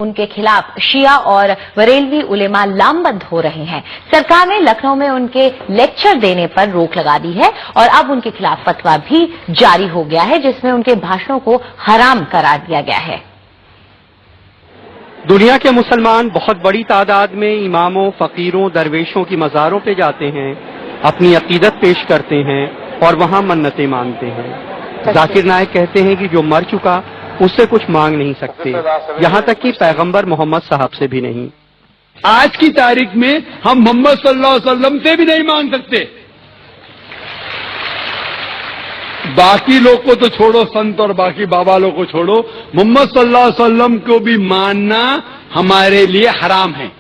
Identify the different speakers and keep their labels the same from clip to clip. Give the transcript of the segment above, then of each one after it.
Speaker 1: उनके खिलाफ शिया और बरेलवी उलेमा लामबंद हो रहे हैं। सरकार ने लखनऊ में उनके लेक्चर देने पर रोक लगा दी है और अब उनके खिलाफ फतवा भी जारी हो गया है, जिसमें उनके भाषणों को हराम करार दिया गया है।
Speaker 2: दुनिया के मुसलमान बहुत बड़ी तादाद में इमामों, फकीरों, दरवेशों की मज़ारों पे जाते हैं, अपनी अकीदत पेश करते हैं और वहां मन्नतें मांगते हैं। जाकिर नाइक कहते हैं कि जो मर चुका उससे कुछ मांग नहीं सकते, यहाँ तक कि पैगंबर मोहम्मद साहब से भी नहीं।
Speaker 3: आज की तारीख में हम मोहम्मद सल्लल्लाहु अलैहि वसल्लम से भी नहीं मांग सकते। बाकी लोग को तो छोड़ो, संत और बाकी बाबा लोग को छोड़ो, मोहम्मद सल्लल्लाहु अलैहि वसल्लम को भी मानना हमारे लिए हराम है।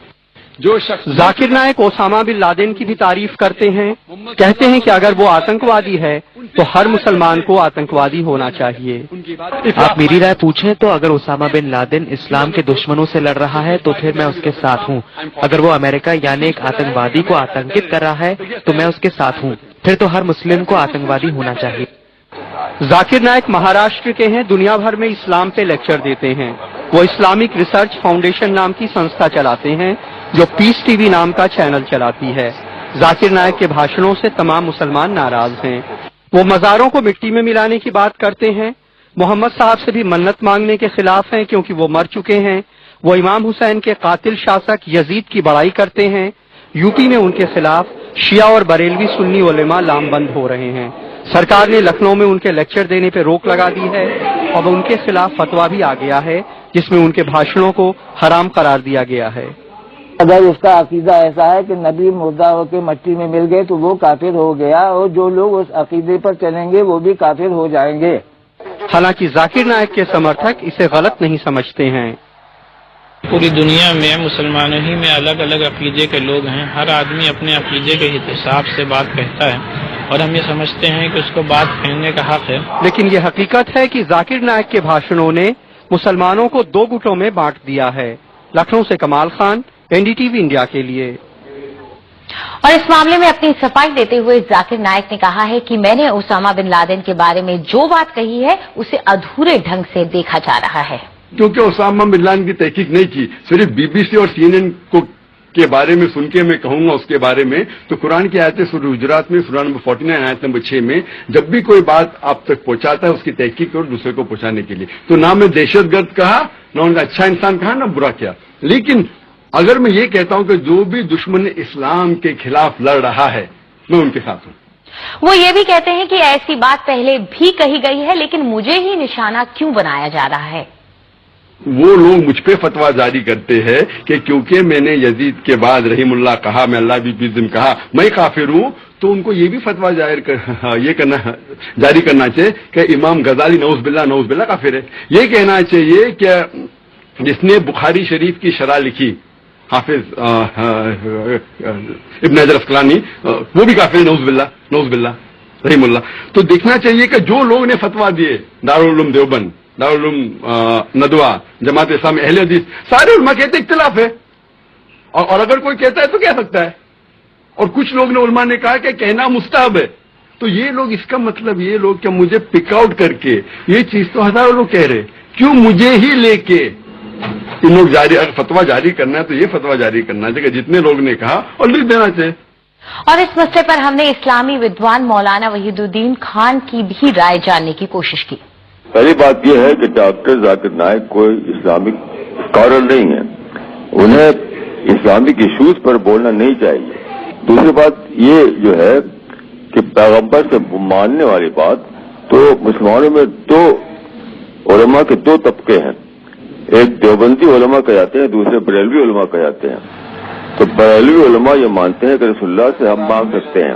Speaker 3: जो शख्स
Speaker 2: Zakir Naik Osama bin Laden की भी तारीफ करते हैं, कहते हैं कि अगर वो आतंकवादी है तो हर मुसलमान को आतंकवादी होना चाहिए।
Speaker 4: आप मेरी राय पूछें तो अगर ओसामा बिन लादेन इस्लाम के दुश्मनों से लड़ रहा है तो फिर मैं उसके साथ हूँ। अगर वो अमेरिका यानी एक आतंकवादी को आतंकित कर रहा है तो मैं उसके साथ हूँ। फिर तो हर मुस्लिम को आतंकवादी होना चाहिए।
Speaker 2: जाकिर नाइक महाराष्ट्र के हैं, दुनिया भर में इस्लाम पे लेक्चर देते हैं। वो इस्लामिक रिसर्च फाउंडेशन नाम की संस्था चलाते हैं जो पीस टीवी नाम का चैनल चलाती है। जाकिर नाइक के भाषणों से तमाम मुसलमान नाराज हैं। वो मज़ारों को मिट्टी में मिलाने की बात करते हैं, मोहम्मद साहब से भी मन्नत मांगने के खिलाफ हैं क्योंकि वो मर चुके हैं। वो इमाम हुसैन के कातिल शासक यजीद की बड़ाई करते हैं। यूपी में उनके खिलाफ शिया और बरेलवी सुन्नी उलेमा लामबंद हो रहे हैं। सरकार ने लखनऊ में उनके लेक्चर देने पर रोक लगा दी है और उनके खिलाफ फतवा भी आ गया है, जिसमें उनके भाषणों को हराम करार दिया गया है।
Speaker 5: अगर उसका अकीदा ऐसा है कि नबी मुर्दा होकर मट्टी में मिल गए तो वो काफिर हो गया, और जो लोग उस अकीदे पर चलेंगे वो भी काफिर हो जाएंगे।
Speaker 2: हालांकि जाकिर नाइक के समर्थक इसे गलत नहीं समझते हैं।
Speaker 6: पूरी दुनिया में मुसलमानों ही में अलग अलग अकीदे के लोग हैं। हर आदमी अपने अकीदे के हिसाब से बात कहता है और हम ये समझते हैं कि उसको बात कहने का हक है।
Speaker 2: लेकिन ये हकीकत है कि जाकिर नाइक के भाषणों ने मुसलमानों को दो गुटों में बांट दिया है। लखनऊ से कमाल खान, एनडीटीवी इंडिया के लिए।
Speaker 1: और इस मामले में अपनी सफाई देते हुए जाकिर नाइक ने कहा है कि मैंने ओसामा बिन लादेन के बारे में जो बात कही है उसे अधूरे ढंग से देखा जा रहा है।
Speaker 3: क्योंकि ओसामा बिन लादेन की तहकीक नहीं की, सिर्फ बीबीसी और सीएनएन को के बारे में सुन के मैं कहूंगा उसके बारे में, तो कुरान की आयतें सूरह हुजरात में सूरह नंबर 49 आयत नंबर 6 में जब भी कोई बात आप तक पहुंचाता है उसकी तहकीक और दूसरे को पहुंचाने के लिए, तो ना मैं दहशतगर्द कहा, ना उनका अच्छा इंसान कहा, ना बुरा किया। लेकिन अगर मैं ये कहता हूं कि जो भी दुश्मन इस्लाम के खिलाफ लड़ रहा है मैं उनके साथ हूं।
Speaker 1: वो ये भी कहते हैं कि ऐसी बात पहले भी कही गई है, लेकिन मुझे ही निशाना क्यों बनाया जा रहा है।
Speaker 3: वो लोग मुझ पे फतवा जारी करते हैं कि क्योंकि मैंने यजीद के बाद रहीमुल्लाह कहा, मैं अल्लाह भी दिन कहा, मैं काफिर हूं, तो उनको ये भी फतवा जारी करना चाहिए कि इमाम गजाली नऊज़ बिल्लाह काफिर है। ये कहना चाहिए कि जिसने बुखारी शरीफ की शरह लिखी हाफिज इब्न हजर अस्कलानी, वो भी काफिर नऊज़ बिल्लाह रहीमुल्लाह। तो देखना चाहिए कि जो लोग ने फतवा दिए, दारुल उलूम देवबंद, दारुल उलूम नदवा, जमात इस्लामी, अहले हदीस, सारे उलमा कहते इख्तिलाफ है, और अगर कोई कहता है तो कह सकता है। और कुछ लोग ने उलमा ने कहा कि कहना मुस्तहब है। तो ये लोग, इसका मतलब ये लोग क्या मुझे पिकआउट करके, ये चीज तो हजारों लोग कह रहे, क्यों मुझे ही लेके इन लोग अगर फतवा जारी करना है तो ये फतवा जारी करना चाहिए जितने लोग ने कहा और लिख देना चाहिए।
Speaker 1: और इस मसले पर हमने इस्लामी विद्वान मौलाना वहीदुद्दीन खान की भी राय जानने की कोशिश की।
Speaker 7: पहली बात यह है कि डॉक्टर जाकिर नाइक कोई इस्लामिक स्कॉलर नहीं है, उन्हें इस्लामिक इश्यूज पर बोलना नहीं चाहिए। दूसरी बात ये जो है कि पैगंबर से मानने वाली बात, तो मुसलमानों में दो उलमा के दो तबके हैं, एक देवबंदी उलमा कहलाते हैं, दूसरे बरेलवी उलमा कहलाते हैं। तो बरेलवी उलमा ये मानते हैं कि रसूलुल्लाह से हम मांग सकते हैं,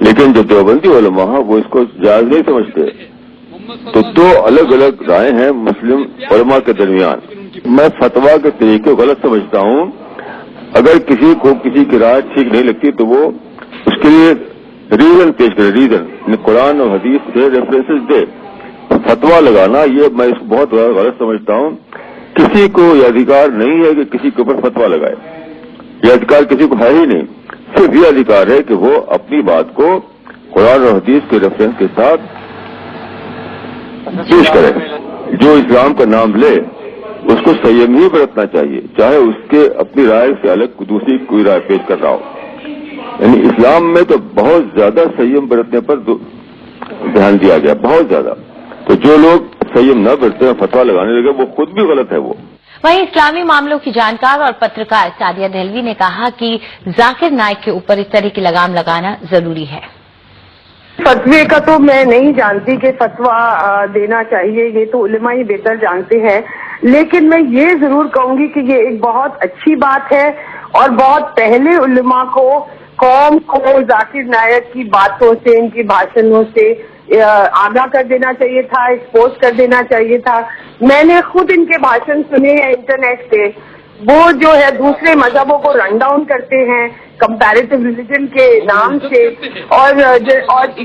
Speaker 7: लेकिन जो देवबंदी उलमा है वो इसको जायज नहीं समझते। तो दो अलग अलग राय हैं मुस्लिम उलमा के दरमियान। मैं फतवा के तरीके को गलत समझता हूं। अगर किसी को किसी की राय ठीक नहीं लगती तो वो उसके लिए रीजन पेश करे, रीजन कुरान और हदीस से रेफरेंसेस दे। फतवा लगाना ये मैं इसको बहुत गलत समझता हूं। किसी को यह अधिकार नहीं है कि किसी के ऊपर फतवा लगाए, यह अधिकार किसी को है ही नहीं। सिर्फ ये अधिकार है कि वो अपनी बात को कुरान और हदीस के रेफरेंस के साथ पेश करे। जो इस्लाम का नाम ले اس کو संयम ही बरतना चाहिए, चाहे उसके अपनी राय से अलग दूसरी कोई राय पेश कर रहा हो। यानी इस्लाम में तो बहुत ज्यादा संयम बरतने पर ध्यान दिया गया, बहुत ज्यादा। तो जो लोग संयम न बरते हैं, फतवा लगाने लगे, वो खुद भी गलत है। वो
Speaker 1: वहीं इस्लामी मामलों की जानकार और पत्रकार सादिया दहलवी ने कहा कि जाकिर नाइक के ऊपर इस तरह की लगाम लगाना जरूरी है।
Speaker 8: फतवे का तो मैं नहीं जानती कि फतवा देना चाहिए, ये तो उलेमा ही बेहतर जानते हैं, लेकिन मैं ये जरूर कहूंगी कि ये एक बहुत अच्छी बात है और बहुत पहले उलेमा को, कौम को जाकिर नायक की बातों से, इनकी भाषणों से आगाह कर देना चाहिए था, एक्सपोज कर देना चाहिए था। मैंने खुद इनके भाषण सुने हैं इंटरनेट पे, वो जो है दूसरे मजहबों को रन डाउन करते हैं कंपैरेटिव रिलीजन के नाम से, और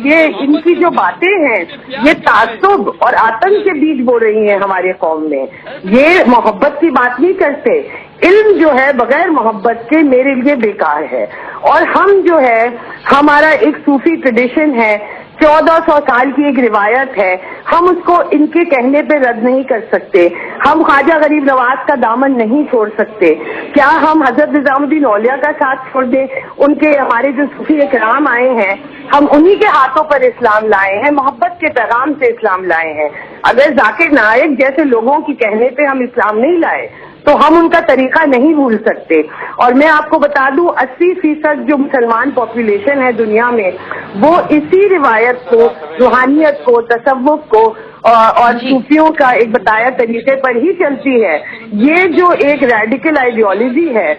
Speaker 8: ये इनकी जो बातें हैं ये तासुब और आतंक के बीज बो रही हैं हमारे कौम में। ये मोहब्बत की बात नहीं करते। इल्म जो है बगैर मोहब्बत के मेरे लिए बेकार है। और हम जो है, हमारा एक सूफी ट्रेडिशन है, 1400 साल की एक रिवायत है, हम उसको इनके कहने पे रद्द नहीं कर सकते। हम ख्वाजा गरीब नवाज का दामन नहीं छोड़ सकते। क्या हम हजरत निजामुद्दीन औलिया का साथ छोड़ दें? उनके हमारे जो सूफी इकराम आए हैं, हम उन्हीं के हाथों पर इस्लाम लाए हैं, मोहब्बत के पैगाम से इस्लाम लाए हैं। अगर जाकिर नाइक जैसे लोगों की कहने पे हम इस्लाम नहीं लाए तो हम उनका तरीका नहीं भूल सकते। और मैं आपको बता दूं, 80% जो मुसलमान पॉपुलेशन है दुनिया में, वो इसी रिवायत को, रूहानियत को, तसव्वुफ को और सूफियों का एक बताया तरीके पर ही चलती है। ये जो एक रेडिकल आइडियोलॉजी है,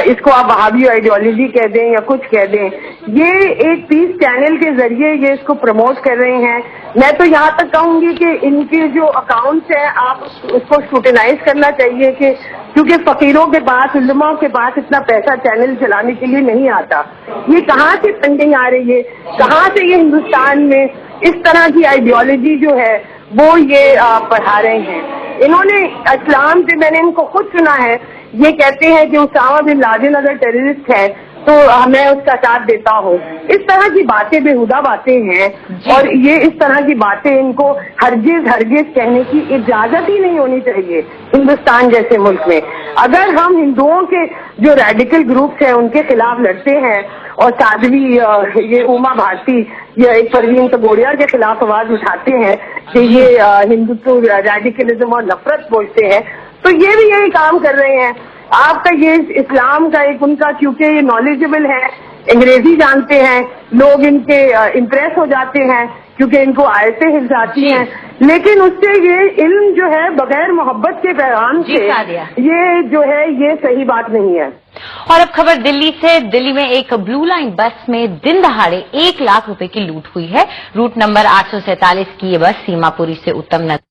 Speaker 8: इसको आप वहाबी आइडियोलॉजी कह दें या कुछ कह दें, ये एक पीस चैनल के जरिए ये इसको प्रमोट कर रहे हैं। मैं तो यहाँ तक कहूंगी कि इनके जो अकाउंट्स हैं, आप उसको स्क्रूटिनाइज करना चाहिए, कि क्योंकि फकीरों के पास, उलमाओं के पास इतना पैसा चैनल चलाने के लिए नहीं आता। ये कहाँ से फंडिंग आ रही है, कहाँ से ये हिंदुस्तान में इस तरह की आइडियोलॉजी जो है वो ये पढ़ा रहे हैं। इन्होंने इस्लाम से, मैंने इनको खुद सुना है, ये कहते हैं कि उसामा बिन लादेन अगर टेररिस्ट है तो मैं उसका साथ देता हूँ। इस तरह की बातें बेहुदा बातें हैं, और ये इस तरह की बातें इनको हरगिज कहने की इजाजत ही नहीं होनी चाहिए हिंदुस्तान जैसे मुल्क में। अगर हम हिंदुओं के जो रेडिकल ग्रुप्स हैं उनके खिलाफ लड़ते हैं, और साध्वी ये उमा भारती या एक परवीन तगोड़िया के खिलाफ आवाज उठाते हैं कि ये हिंदुत्व, रेडिकलिज्म और नफरत बोलते हैं, तो ये भी यही काम कर रहे हैं। आपका ये इस्लाम का एक उनका, क्योंकि ये नॉलेजेबल है, अंग्रेजी जानते हैं, लोग इनके इम्प्रेस हो जाते हैं क्योंकि इनको आयतें हिल जाती हैं, लेकिन उससे ये इल्म जो है बगैर मोहब्बत के पैगाम से, ये जो है ये सही बात नहीं है।
Speaker 1: और अब खबर दिल्ली से। दिल्ली में एक ब्लू लाइन बस में दिन दहाड़े 1 लाख रुपए की लूट हुई है। रूट नंबर 847 की ये बस सीमापुरी से उत्तम नगर